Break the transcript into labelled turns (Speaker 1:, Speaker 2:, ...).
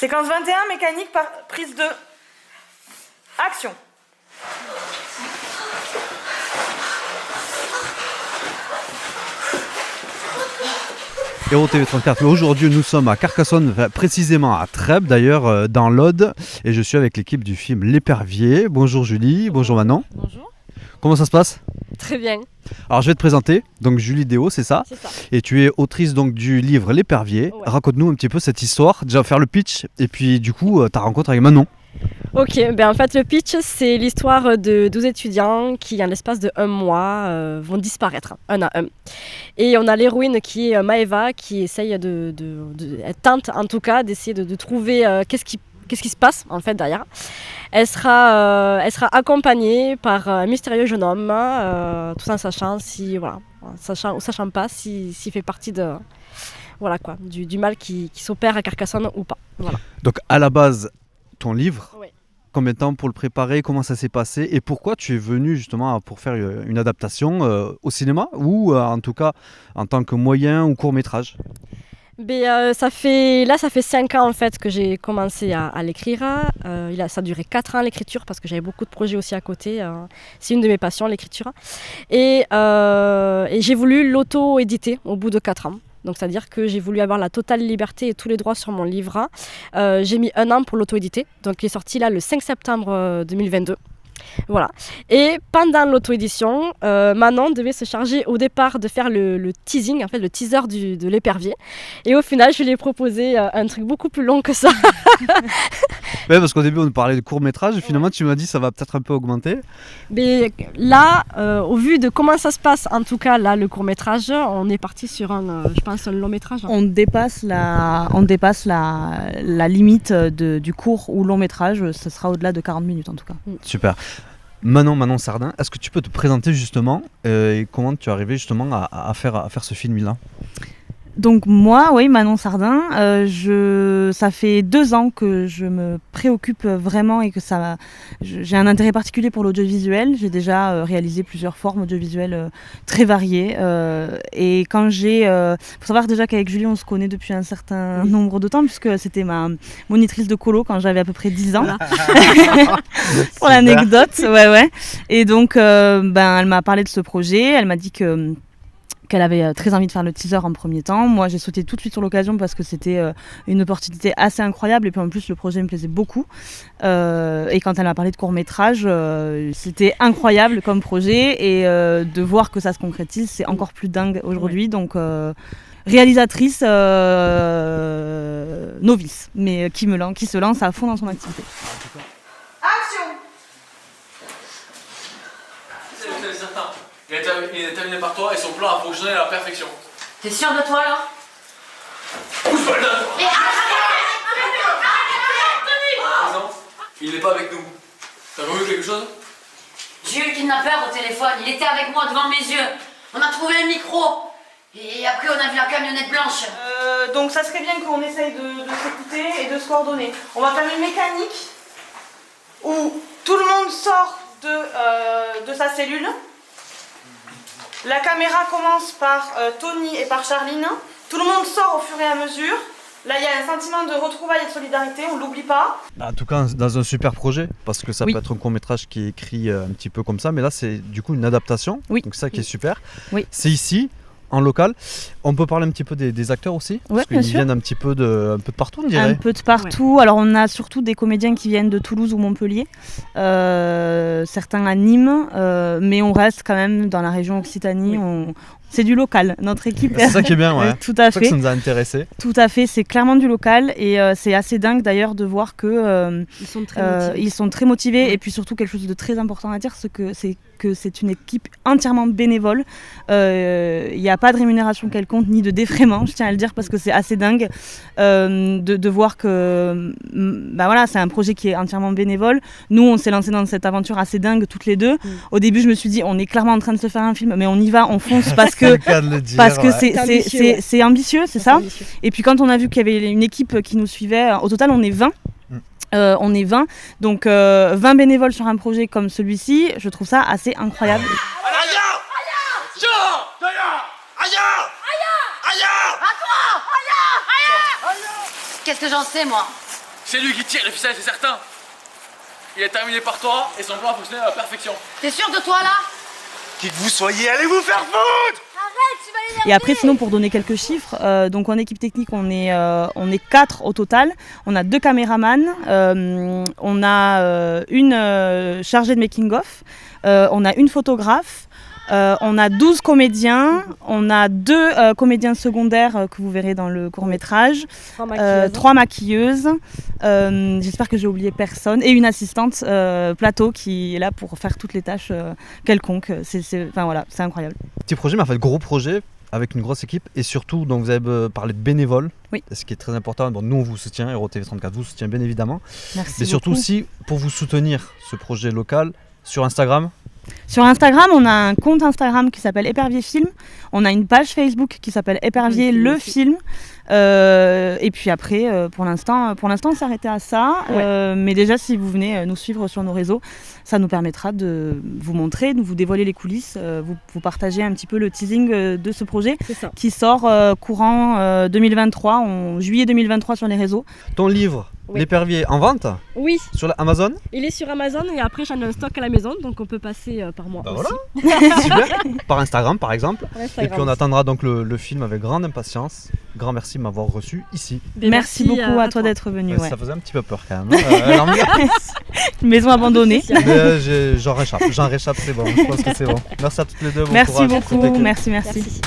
Speaker 1: Séquence 21, mécanique par prise de action.
Speaker 2: Héros TV34, aujourd'hui nous sommes à Carcassonne, précisément à Trèbes d'ailleurs, dans l'Aude, et je suis avec l'équipe du film L'Épervier. Bonjour Julie, bonjour Manon.
Speaker 3: Bonjour.
Speaker 2: Comment ça se passe ?
Speaker 3: Très bien.
Speaker 2: Alors je vais te présenter, donc Julie Déo, c'est ça ?
Speaker 3: C'est ça.
Speaker 2: Et tu es autrice donc du livre L'Épervier.
Speaker 3: Ouais.
Speaker 2: Raconte-nous un petit peu cette histoire, déjà faire le pitch, et puis du coup ta rencontre avec Manon.
Speaker 3: Ok, en fait le pitch c'est l'histoire de 12 étudiants qui en l'espace de un mois vont disparaître, un à un. Et on a l'héroïne qui est Maëva qui essaye elle tente en tout cas d'essayer de trouver qu'est-ce qui se passe en fait derrière. Elle sera accompagnée par un mystérieux jeune homme, tout en sachant sachant pas s'il fait partie de du mal qui s'opère à Carcassonne ou pas. Voilà.
Speaker 2: Donc à la base, ton livre,
Speaker 3: Ouais.
Speaker 2: combien de temps pour le préparer, comment ça s'est passé et pourquoi tu es venu justement pour faire une adaptation au cinéma ou en tout cas en tant que moyen ou court métrage ?
Speaker 3: Ça fait 5 ans en fait que j'ai commencé à l'écrire. Ça a duré 4 ans l'écriture parce que j'avais beaucoup de projets aussi à côté. C'est une de mes passions, l'écriture. Et j'ai voulu l'auto-éditer au bout de 4 ans. Donc c'est-à-dire que j'ai voulu avoir la totale liberté et tous les droits sur mon livre. J'ai mis 1 an pour l'auto-éditer. Donc il est sorti là le 5 septembre 2022. Voilà. Et pendant l'auto-édition, Manon devait se charger au départ de faire le teasing, en fait le teaser de l'épervier. Et au final, je lui ai proposé un truc beaucoup plus long que ça.
Speaker 2: Ouais, parce qu'au début on parlait de court métrage et finalement tu m'as dit ça va peut-être un peu augmenter.
Speaker 3: Mais là, au vu de comment ça se passe, en tout cas là, le court métrage, on est parti sur un long métrage.
Speaker 4: On dépasse la limite du court ou long métrage, ça sera au-delà de 40 minutes en tout cas.
Speaker 2: Super. Manon Sardin, est-ce que tu peux te présenter justement et comment tu es arrivé justement à faire ce film-là ?
Speaker 4: Donc moi, oui, Manon Sardin, ça fait 2 ans que je me préoccupe vraiment et que j'ai un intérêt particulier pour l'audiovisuel. J'ai déjà réalisé plusieurs formes audiovisuelles très variées. Et quand faut savoir déjà qu'avec Julie, on se connaît depuis un certain nombre de temps puisque c'était ma monitrice de colo quand j'avais à peu près 10 ans. Voilà. Pour l'anecdote, ouais. Et donc, elle m'a parlé de ce projet. Elle m'a dit qu'elle avait très envie de faire le teaser en premier temps. Moi, j'ai sauté tout de suite sur l'occasion parce que c'était une opportunité assez incroyable et puis en plus, le projet me plaisait beaucoup. Et quand elle m'a parlé de court-métrage, c'était incroyable comme projet et de voir que ça se concrétise, c'est encore plus dingue aujourd'hui. Donc, réalisatrice novice, mais qui se lance à fond dans son activité.
Speaker 1: Action.
Speaker 5: C'est certain. Il est terminé par toi et son plan a fonctionné à la perfection.
Speaker 6: T'es sûr de toi là?
Speaker 5: Pousse pas le nain, toi.
Speaker 6: Mais
Speaker 5: Par exemple, il n'est pas avec nous. T'as revu quelque chose?
Speaker 6: J'ai eu le kidnappeur au téléphone, il était avec moi devant mes yeux. On a trouvé un micro. Et après on a vu la camionnette blanche.
Speaker 1: Donc ça serait bien qu'on essaye de s'écouter et de se coordonner. On va faire une mécanique où tout le monde sort de sa cellule. La caméra commence par Tony et par Charline. Tout le monde sort au fur et à mesure. Là, il y a un sentiment de retrouvailles et de solidarité, on ne l'oublie pas.
Speaker 2: En tout cas, dans un super projet, parce que ça peut être un court-métrage qui est écrit un petit peu comme ça, mais là, c'est du coup une adaptation.
Speaker 4: Oui.
Speaker 2: Donc ça qui est super.
Speaker 4: Oui.
Speaker 2: C'est ici, en local. On peut parler un petit peu des acteurs aussi,
Speaker 4: Ouais,
Speaker 2: parce
Speaker 4: bien
Speaker 2: qu'ils
Speaker 4: sûr.
Speaker 2: viennent un peu de partout, on dirait.
Speaker 4: Un peu de partout. Ouais. Alors on a surtout des comédiens qui viennent de Toulouse ou Montpellier, certains à Nîmes, mais on reste quand même dans la région Occitanie. C'est du local, notre équipe.
Speaker 2: C'est ça qui est bien, ouais.
Speaker 4: Tout à
Speaker 2: C'est ça que
Speaker 4: fait.
Speaker 2: ça nous a intéressés.
Speaker 4: Tout à fait, c'est clairement du local et c'est assez dingue d'ailleurs de voir que
Speaker 3: Ils sont très motivés.
Speaker 4: et puis surtout quelque chose de très important à dire, c'est que c'est une équipe entièrement bénévole. Il n'y a pas de rémunération quelconque ni de défraiement, je tiens à le dire parce que c'est assez dingue de voir que c'est un projet qui est entièrement bénévole. Nous, on s'est lancé dans cette aventure assez dingue toutes les deux. Au début, je me suis dit, on est clairement en train de se faire un film, mais on y va, on fonce parce que
Speaker 2: C'est le cas de le dire,
Speaker 4: c'est ambitieux, c'est ça. Et puis quand on a vu qu'il y avait une équipe qui nous suivait, au total on est 20. On est 20, donc 20 bénévoles sur un projet comme celui-ci, je trouve ça assez incroyable.
Speaker 6: Qu'est-ce que j'en sais moi?
Speaker 5: C'est lui qui tire les ficelles, c'est certain. Il est terminé par toi et son plan a fonctionné à la perfection.
Speaker 6: T'es sûr de toi là?
Speaker 7: Qui que vous soyez, allez vous faire foutre!
Speaker 4: Et après, sinon, pour donner quelques chiffres, donc en équipe technique, on est 4 au total. On a 2 caméramans, on a une chargée de making-of, on a une photographe, on a 12 comédiens, on a 2 comédiens secondaires que vous verrez dans le court-métrage, 3 maquilleuses, j'espère que j'ai oublié personne, et une assistante plateau qui est là pour faire toutes les tâches quelconques. Enfin voilà, c'est incroyable.
Speaker 2: Petit projet, mais en fait gros projet avec une grosse équipe et surtout donc vous avez parlé de bénévoles,
Speaker 4: Oui.
Speaker 2: Ce qui est très important. Bon, nous on vous soutient, HeroTV34 vous soutient bien évidemment,
Speaker 4: Merci
Speaker 2: mais surtout
Speaker 4: beaucoup.
Speaker 2: aussi pour vous soutenir ce projet local sur Instagram.
Speaker 4: Sur Instagram, on a un compte Instagram qui s'appelle Épervier Film. On a une page Facebook qui s'appelle Épervier le film. Et puis après, pour l'instant, on s'est arrêté à ça. Mais déjà, si vous venez nous suivre sur nos réseaux, ça nous permettra de vous montrer, de vous dévoiler les coulisses, vous partager un petit peu le teasing de ce projet
Speaker 3: C'est ça.
Speaker 4: qui sort courant 2023, en juillet 2023 sur les réseaux.
Speaker 2: Ton livre,
Speaker 3: Oui.
Speaker 2: L'Épervier, en vente
Speaker 3: Oui,
Speaker 2: sur la Amazon.
Speaker 3: il est sur Amazon et après j'en ai un stock à la maison, donc on peut passer par moi
Speaker 2: Bah
Speaker 3: aussi.
Speaker 2: voilà, super. Par Instagram par exemple.
Speaker 3: Par
Speaker 2: Et
Speaker 3: Instagram
Speaker 2: puis on
Speaker 3: aussi.
Speaker 2: attendra donc le film avec grande impatience. Grand merci de m'avoir reçu ici.
Speaker 3: Ben,
Speaker 4: Merci beaucoup à toi d'être venu.
Speaker 2: Ça faisait un petit peu peur quand même. L'ambiance.
Speaker 4: Une maison abandonnée.
Speaker 3: Spécial.
Speaker 2: Mais j'en réchappe, c'est bon. Je pense que c'est bon. Merci à toutes les deux. Bon
Speaker 4: Merci
Speaker 2: courage.
Speaker 4: beaucoup.
Speaker 2: C'était cool.
Speaker 4: Merci.
Speaker 3: Merci.